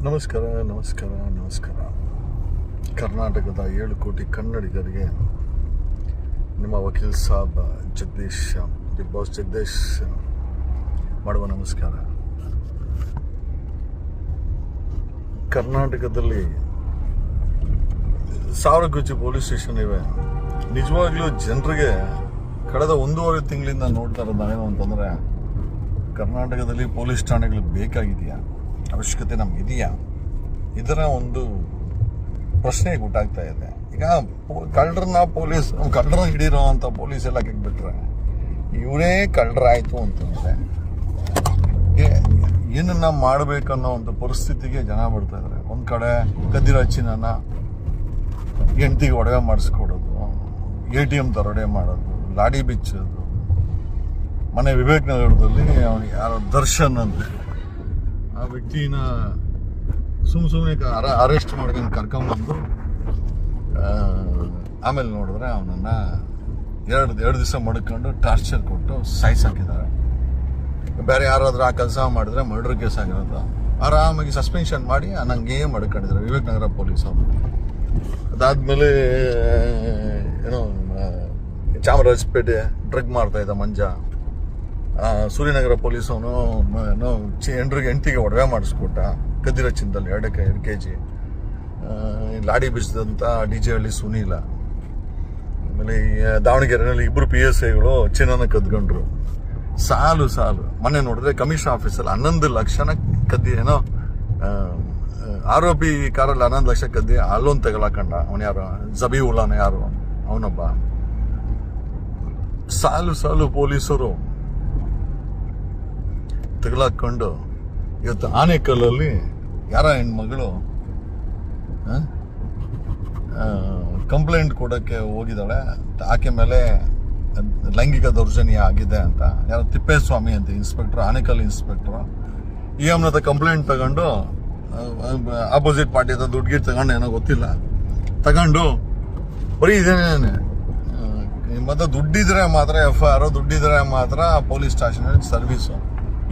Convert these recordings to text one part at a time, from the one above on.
ನಮಸ್ಕಾರ ನಮಸ್ಕಾರ ನಮಸ್ಕಾರ. ಕರ್ನಾಟಕದ 7 ಕೋಟಿ ಕನ್ನಡಿಗರಿಗೆ ನಿಮ್ಮ ವಕೀಲ್ ಸಾಬ್ ಜಗದೀಶ್, ಬಿಗ್ ಬಾಸ್ ಜಗದೀಶ್ ಮಾಡುವ ನಮಸ್ಕಾರ. ಕರ್ನಾಟಕದಲ್ಲಿ 1000 ಗುಚ್ಚಿ ಪೊಲೀಸ್ ಸ್ಟೇಷನ್ ಇವೆ. ನಿಜವಾಗ್ಲೂ ಜನರಿಗೆ ಕಳೆದ 1.5 ತಿಂಗಳಿಂದ ನೋಡ್ತಾ ಇರೋದು ನಾವೇನು ಅಂತಂದರೆ, ಕರ್ನಾಟಕದಲ್ಲಿ ಪೊಲೀಸ್ ಠಾಣೆಗಳು ಬೇಕಾಗಿದೆಯಾ, ಅವಶ್ಯಕತೆ ನಮಗಿದೆಯಾ, ಇದರ ಒಂದು ಪ್ರಶ್ನೆ ಗೊತ್ತಾಗ್ತಾ ಇದೆ. ಈಗ ಕಳ್ಳರನ್ನ ಹಿಡಿರೋ ಅಂತ ಪೊಲೀಸ್ ಇಲಾಖೆಗೆ ಬಿಟ್ಟರೆ ಇವರೇ ಕಳ್ಳರಾಯಿತು ಅಂತಂದರೆ ಏನನ್ನ ಮಾಡಬೇಕನ್ನೋ ಒಂದು ಪರಿಸ್ಥಿತಿಗೆ ಜನ ಬರ್ತಾ ಇದ್ದಾರೆ. ಒಂದು ಕಡೆ ಕದ್ದಿರೋ ಚಿನ್ನನ ಹೆಂಡತಿಗೆ ಒಡವೆ ಮಾಡಿಸ್ಕೊಡೋದು, ATM ದರೋಡೆ ಮಾಡೋದು, ಲಾಡಿ ಬಿಚ್ಚೋದು. ಮನೆ ವಿವೇಕನಗರದಲ್ಲಿ ಅವನಿಗೆ ಯಾರೋ ದರ್ಶನ್ ಅಂತ ಆ ವ್ಯಕ್ತಿನ ಸುಮ್ಮನೆ ಅರೆಸ್ಟ್ ಮಾಡ್ಕೊಂಡು ಕರ್ಕೊಂಬಂದು ಆಮೇಲೆ ನೋಡಿದ್ರೆ ಅವನನ್ನು ಎರಡು ದಿವಸ ಮಡ್ಕೊಂಡು ಟಾರ್ಚರ್ ಕೊಟ್ಟು ಸಾಯಿಸಾಕಿದ್ದಾರೆ. ಬೇರೆ ಯಾರಾದರೂ ಆ ಕೆಲಸ ಮಾಡಿದ್ರೆ ಮರ್ಡರ್ ಕೇಸ್ ಆಗಿರೋದು ಆರಾಮಾಗಿ ಸಸ್ಪೆನ್ಷನ್ ಮಾಡಿ ನಂಗೆ ಮಡ್ಕೊಂಡಿದ್ದಾರೆ ವಿವೇಕನಗರ ಪೊಲೀಸ್ ಅವರು. ಅದಾದಮೇಲೆ ಏನೋ ಚಾಮರಾಜಪೇಟೆ ಡ್ರಗ್ ಮಾಡ್ತಾ ಇದ್ದ ಮಂಜ, ಸೂರ್ಯನಗರ ಪೊಲೀಸ್ ಅವನು ಹೆಂಡತಿಗೆ ಒಡವೆ ಮಾಡಿಸ್ಕೊಟ್ಟ ಕದ್ದಿರೋ ಚಿನ್ನದಲ್ಲಿ 2 kg. ಲಾಡಿ ಬಿಸಿದಂಥ DJ ಹಳ್ಳಿ ಸುನೀಲ. ಆಮೇಲೆ ದಾವಣಗೆರೆಯಲ್ಲಿ 2 PSIಗಳು ಚಿನ್ನನ ಕದ್ಕೊಂಡ್ರು. ಸಾಲು ಮೊನ್ನೆ ನೋಡಿದ್ರೆ ಕಮಿಷನ್ ಆಫೀಸಲ್ಲಿ 11 ಲಕ್ಷನ ಕದ್ದಿ, ಏನೋ ಆರೋಪಿ ಕಾರಲ್ಲಿ 11 ಲಕ್ಷ ಕದ್ದಿ ಅಲ್ಲೊಂದು ತಗೊಳಕಂಡ. ಅವನು ಯಾರು, ಜಬೀವುಲ್ಲಾನ ಯಾರು, ಅವನೊಬ್ಬ. ಸಾಲು ಪೊಲೀಸರು ತಗಲಾಕೊಂಡು ಇವತ್ತು ಆನೇಕಲ್ಲಲ್ಲಿ ಯಾರ ಹೆಣ್ಮಗಳು ಕಂಪ್ಲೇಂಟ್ ಕೊಡೋಕ್ಕೆ ಹೋಗಿದ್ದಾಳೆ. ಆಕೆ ಮೇಲೆ ಲೈಂಗಿಕ ದೌರ್ಜನ್ಯ ಆಗಿದೆ ಅಂತ ಯಾರೋ ತಿಪ್ಪೇಸ್ವಾಮಿ ಅಂತ ಇನ್ಸ್ಪೆಕ್ಟರ್, ಆನೇಕಲ್ ಇನ್ಸ್ಪೆಕ್ಟರ್, EMನ ಕಂಪ್ಲೇಂಟ್ ತಗೊಂಡು ಆಪೋಸಿಟ್ ಪಾರ್ಟಿ ಹತ್ರ ದುಡ್ಡು ತಗೊಂಡು ಏನೋ ಗೊತ್ತಿಲ್ಲ ತಗೊಂಡು ಬರೀ ಇದೇನೇನೆ ಮತ್ತೆ ದುಡ್ಡಿದ್ರೆ ಮಾತ್ರ FIR, ದುಡ್ಡಿದ್ರೆ ಮಾತ್ರ ಪೊಲೀಸ್ ಸ್ಟೇಷನ್ ಸರ್ವಿಸು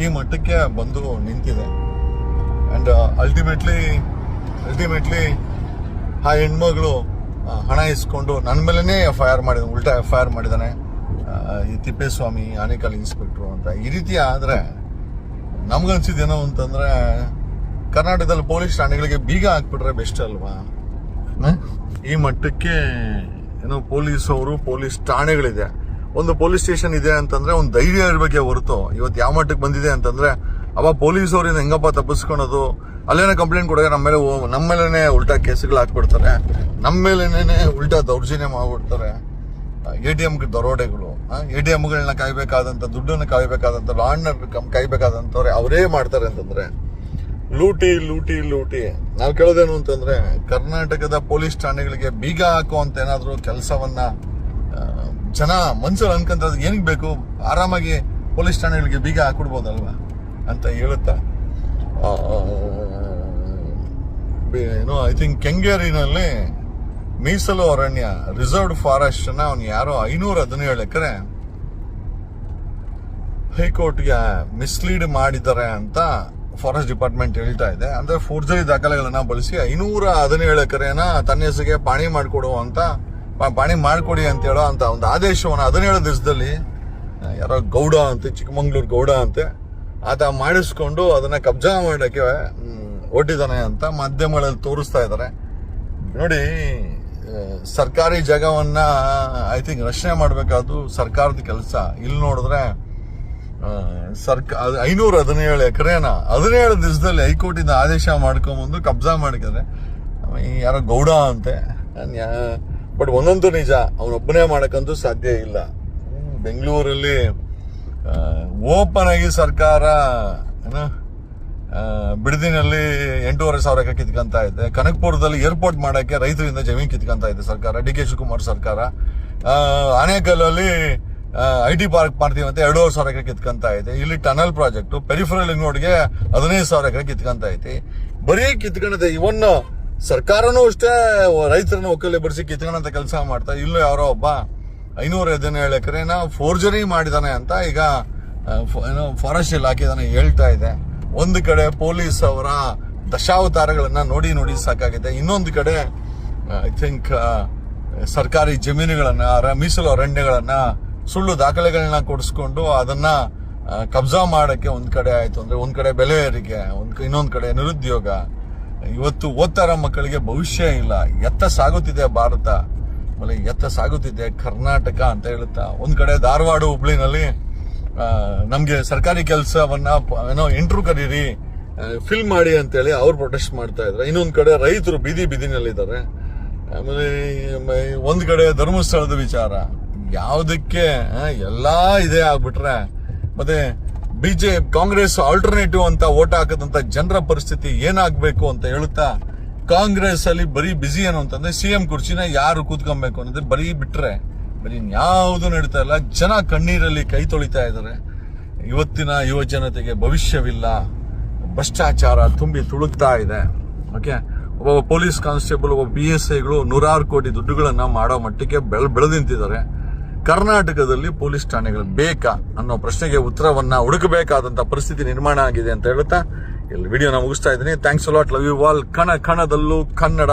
ಈ ಮಟ್ಟಕ್ಕೆ ಬಂದು ನಿಂತಿದೆ. ಆ್ಯಂಡ್ ಅಲ್ಟಿಮೇಟ್ಲಿ ಆ ಹೆಣ್ಮಗಳು ಹಣ ಇಸ್ಕೊಂಡು ನನ್ನ ಮೇಲೇ ಉಲ್ಟಾ FIR ಮಾಡಿದ್ದಾನೆ ಈ ತಿಪ್ಪೇಸ್ವಾಮಿ ಆನೇಕಲ್ ಇನ್ಸ್ಪೆಕ್ಟ್ರು ಅಂತ. ಈ ರೀತಿ ಆದರೆ ನಮ್ಗನ್ಸಿದ್ದೇನೋ ಅಂತಂದರೆ, ಕರ್ನಾಟಕದಲ್ಲಿ ಪೊಲೀಸ್ ಠಾಣೆಗಳಿಗೆ ಬೀಗ ಹಾಕ್ಬಿಟ್ರೆ ಬೆಸ್ಟ್ ಅಲ್ವಾ? ಈ ಮಟ್ಟಕ್ಕೆ ಏನೋ ಪೊಲೀಸ್ ಠಾಣೆಗಳಿದೆ. ಒಂದು ಪೊಲೀಸ್ ಸ್ಟೇಷನ್ ಇದೆ ಅಂತಂದ್ರೆ ಒಂದು ಧೈರ್ಯ ಇರಬೇಕೆ ಹೊರತು ಇವತ್ತು ಯಾವ ಮಟ್ಟಕ್ಕೆ ಬಂದಿದೆ ಅಂತಂದ್ರೆ, ಅವ ಪೊಲೀಸವ್ರಿಂದ ಹೆಂಗಪ್ಪ ತಪ್ಪಿಸ್ಕೊಳೋದು, ಅಲ್ಲೇನೋ ಕಂಪ್ಲೇಂಟ್ ಕೊಡೋಕೆ ನಮ್ಮ ಮೇಲೇನೆ ಉಲ್ಟಾ ಕೇಸುಗಳು ಹಾಕ್ಬಿಡ್ತಾರೆ, ನಮ್ಮ ಮೇಲೇನೆ ಉಲ್ಟಾ ದೌರ್ಜನ್ಯ ಮಾಡ್ಬಿಡ್ತಾರೆ. ATM ದರೋಡೆಗಳು, ATMಗಳನ್ನ ಕಾಯ್ಬೇಕಾದಂಥ, ದುಡ್ಡನ್ನು ಕಾಯ್ಬೇಕಾದಂಥ, ಲಾ ಅಂಡ್ ಆರ್ಡರ್ ಕಾಯ್ಬೇಕಾದಂಥವ್ರೆ ಅವರೇ ಮಾಡ್ತಾರೆ ಅಂತಂದ್ರೆ ಲೂಟಿ. ನಾವು ಕೇಳೋದೇನು ಅಂತಂದ್ರೆ, ಕರ್ನಾಟಕದ ಪೊಲೀಸ್ ಠಾಣೆಗಳಿಗೆ ಬೀಗ ಹಾಕುವಂತ ಏನಾದ್ರು ಕೆಲಸವನ್ನ ಜನ ಮನ್ಸಲ್ಲಿ ಅನ್ಕೊಂತ ಏನಕ್ಕೆ ಬೇಕು, ಆರಾಮಾಗಿ ಪೊಲೀಸ್ ಠಾಣೆಗಳಿಗೆ ಬೀಗ ಹಾಕ್ಬಿಡ್ಬೋದಲ್ವಾ ಅಂತ ಹೇಳುತ್ತಾ, ಏನೋ ಐ ಥಿಂಕ್ ಕೆಂಗೇರಿನಲ್ಲಿ ಮೀಸಲು ಅರಣ್ಯ ರಿಸರ್ವ್ಡ್ ಫಾರೆಸ್ಟ್ ನ ಅವ್ನು ಯಾರೋ 517 ಎಕರೆ ಹೈಕೋರ್ಟ್ಗೆ ಮಿಸ್ಲೀಡ್ ಮಾಡಿದ್ದಾರೆ ಅಂತ ಫಾರೆಸ್ಟ್ ಡಿಪಾರ್ಟ್ಮೆಂಟ್ ಹೇಳ್ತಾ ಇದೆ. ಅಂದ್ರೆ ಫೋರ್ಜರಿ ದಾಖಲೆಗಳನ್ನ ಬಳಸಿ 517 ಎಕರೆನ ತನ್ನ ಹೆಸರಿಗೆ ಪಾಣಿ ಮಾಡಿಕೊಡಿ ಅಂತ ಹೇಳೋ ಅಂತ ಒಂದು ಆದೇಶವನ್ನು 17 ದಿವಸದಲ್ಲಿ ಯಾರೋ ಗೌಡ ಅಂತೆ, ಚಿಕ್ಕಮಂಗ್ಳೂರು ಗೌಡ ಅಂತೆ, ಆತ ಮಾಡಿಸ್ಕೊಂಡು ಅದನ್ನ ಕಬ್ಜಾ ಮಾಡೋಕ್ಕೆ ಹೊರಟಿದ್ದಾನೆ ಅಂತ ಮಾಧ್ಯಮಗಳಲ್ಲಿ ತೋರಿಸ್ತಾ ಇದ್ದಾರೆ. ನೋಡಿ, ಸರ್ಕಾರಿ ಜಾಗವನ್ನ ಐ ಥಿಂಕ್ ರಕ್ಷಣೆ ಮಾಡಬೇಕಾದ್ದು ಸರ್ಕಾರದ ಕೆಲಸ. ಇಲ್ಲಿ ನೋಡಿದ್ರೆ 517 ಎಕರೆನ 17 ದಿವಸದಲ್ಲಿ ಹೈಕೋರ್ಟಿಂದ ಆದೇಶ ಮಾಡ್ಕೊಂಬಂದು ಕಬ್ಜಾ ಮಾಡಿದ್ದಾರೆ. ಯಾರೋ ಗೌಡ ಅಂತೆ. ಬಟ್ ಒಂದೊಂದು ನಿಜ, ಅವನೊಬ್ಬನೇ ಮಾಡಕ್ಕಂತೂ ಸಾಧ್ಯ ಇಲ್ಲ. ಬೆಂಗಳೂರಲ್ಲಿ ಓಪನ್ ಆಗಿ ಸರ್ಕಾರ ಬಿಡದಿನಲ್ಲಿ 8,500 ಎಕರೆ ಕಿತ್ಕೊಂತ ಇದೆ. ಕನಕಪುರದಲ್ಲಿ ಏರ್ಪೋರ್ಟ್ ಮಾಡಕ್ಕೆ ರೈತರಿಂದ ಜಮೀನು ಕಿತ್ಕೊಂತ ಇದೆ ಸರ್ಕಾರ, DK ಶಿವಕುಮಾರ್ ಸರ್ಕಾರ. ಆನೇಕಲ್ಲಲ್ಲಿ IT ಪಾರ್ಕ್ ಮಾಡ್ತೀವಿ ಅಂತ 2,500 ಎಕರೆ ಕಿತ್ಕೊಂತ ಇದೆ. ಇಲ್ಲಿ ಟನಲ್ ಪ್ರಾಜೆಕ್ಟ್ ಪೆರಿಫರಲ್ ರೋಡ್ಗೆ 15,000 ಎಕರೆ ಕಿತ್ಕೊಂತ ಐತಿ. ಬರೀ ಕಿತ್ಕೊಂಡೈತೆ. ಇವನ್ನು ಸರ್ಕಾರನೂ ಅಷ್ಟೇ ರೈತರನ್ನ ಒಕ್ಕಲೆ ಬರ್ಸಿ ಕಿತ್ಕೊಂಡಂತ ಕೆಲಸ ಮಾಡ್ತಾ, ಇಲ್ಲೂ ಯಾರೋ ಒಬ್ಬ 517 ಎಕರೆನ ಫೋರ್ಜರಿ ಮಾಡಿದಾನೆ ಅಂತ ಈಗ ಫಾರೆಸ್ಟ್ ಇಲಾಖೆ ಹೇಳ್ತಾ ಇದೆ. ಒಂದು ಕಡೆ ಪೊಲೀಸ್ ಅವರ ದಶಾವತಾರಗಳನ್ನ ನೋಡಿ ನೋಡಿ ಸಾಕಾಗಿದೆ. ಇನ್ನೊಂದು ಕಡೆ ಐ ಥಿಂಕ್ ಸರ್ಕಾರಿ ಜಮೀನುಗಳನ್ನ, ಮೀಸಲು ಅರಣ್ಯಗಳನ್ನ, ಸುಳ್ಳು ದಾಖಲೆಗಳನ್ನ ಕೊಡಿಸ್ಕೊಂಡು ಅದನ್ನ ಕಬ್ಜಾ ಮಾಡಕ್ಕೆ ಒಂದ್ ಕಡೆ ಆಯ್ತು ಅಂದ್ರೆ, ಒಂದ್ ಕಡೆ ಬೆಲೆ ಏರಿಕೆ, ಇನ್ನೊಂದ್ ಕಡೆ ನಿರುದ್ಯೋಗ. ಇವತ್ತು ಓದ್ತಾರ ಮಕ್ಕಳಿಗೆ ಭವಿಷ್ಯ ಇಲ್ಲ. ಎತ್ತ ಸಾಗುತ್ತಿದೆ ಭಾರತ, ಆಮೇಲೆ ಎತ್ತ ಸಾಗುತ್ತಿದೆ ಕರ್ನಾಟಕ ಅಂತ ಹೇಳುತ್ತಾ ಒಂದ್ ಕಡೆ ಧಾರವಾಡ, ಹುಬ್ಳಿನಲ್ಲಿ ನಮ್ಗೆ ಸರ್ಕಾರಿ ಕೆಲಸವನ್ನ ಏನೋ ಇಂಟ್ರೂ ಕರೀರಿ, ಫಿಲ್ ಮಾಡಿ ಅಂತೇಳಿ ಅವ್ರು ಪ್ರೊಟೆಸ್ಟ್ ಮಾಡ್ತಾ ಇದ್ದಾರೆ. ಇನ್ನೊಂದ್ ಕಡೆ ರೈತರು ಬೀದಿನಲ್ಲಿದ್ದಾರೆ. ಆಮೇಲೆ ಒಂದ್ ಕಡೆ ಧರ್ಮಸ್ಥಳದ ವಿಚಾರ, ಯಾವುದಕ್ಕೆ ಎಲ್ಲಾ ಇದೇ ಆಗ್ಬಿಟ್ರೆ ಮತ್ತೆ ಕಾಂಗ್ರೆಸ್ ಆಲ್ಟರ್ನೇಟಿವ್ ಅಂತ ಓಟ್ ಹಾಕದಂತ ಜನರ ಪರಿಸ್ಥಿತಿ ಏನಾಗ್ಬೇಕು ಅಂತ ಹೇಳುತ್ತಾ, ಕಾಂಗ್ರೆಸ್ ಅಲ್ಲಿ ಬರೀ ಬಿಸಿ ಏನು ಅಂತಂದ್ರೆ ಸಿಎಂ ಕುರ್ಚಿನ ಯಾರು ಕೂತ್ಕೊಬೇಕು ಅನ್ನೋದು ಬರೀ ಬಿಟ್ರೆ ಬರೀ ಯಾವುದು ನಡೀತಾ ಇಲ್ಲ. ಜನ ಕಣ್ಣೀರಲ್ಲಿ ಕೈ ತೊಳಿತಾ ಇದ್ದಾರೆ. ಇವತ್ತಿನ ಯುವ ಜನತೆಗೆ ಭವಿಷ್ಯವಿಲ್ಲ, ಭ್ರಷ್ಟಾಚಾರ ತುಂಬಿ ತುಳುಕ್ತಾ ಇದೆ. ಓಕೆ, ಒಬ್ಬ ಪೊಲೀಸ್ ಕಾನ್ಸ್ಟೇಬಲ್, ಒಬ್ಬ PSIಗಳು 100 ಕೋಟಿ ದುಡ್ಡುಗಳನ್ನ ಮಾಡೋ ಮಟ್ಟಕ್ಕೆ ಬೆಳೆದು ನಿಂತಿದ್ದಾರೆ. ಕರ್ನಾಟಕದಲ್ಲಿ ಪೊಲೀಸ್ ಠಾಣೆಗಳು ಬೇಕಾ ಅನ್ನೋ ಪ್ರಶ್ನೆಗೆ ಉತ್ತರವನ್ನ ಹುಡುಕಬೇಕಾದಂತ ಪರಿಸ್ಥಿತಿ ನಿರ್ಮಾಣ ಆಗಿದೆ ಅಂತ ಹೇಳುತ್ತಾ ಇಲ್ಲಿ ವಿಡಿಯೋನ ಮುಗಿಸ್ತಾ ಇದ್ದೀನಿ. Thanks a lot, love you all. ಕಣದಲ್ಲೂ ಕನ್ನಡ.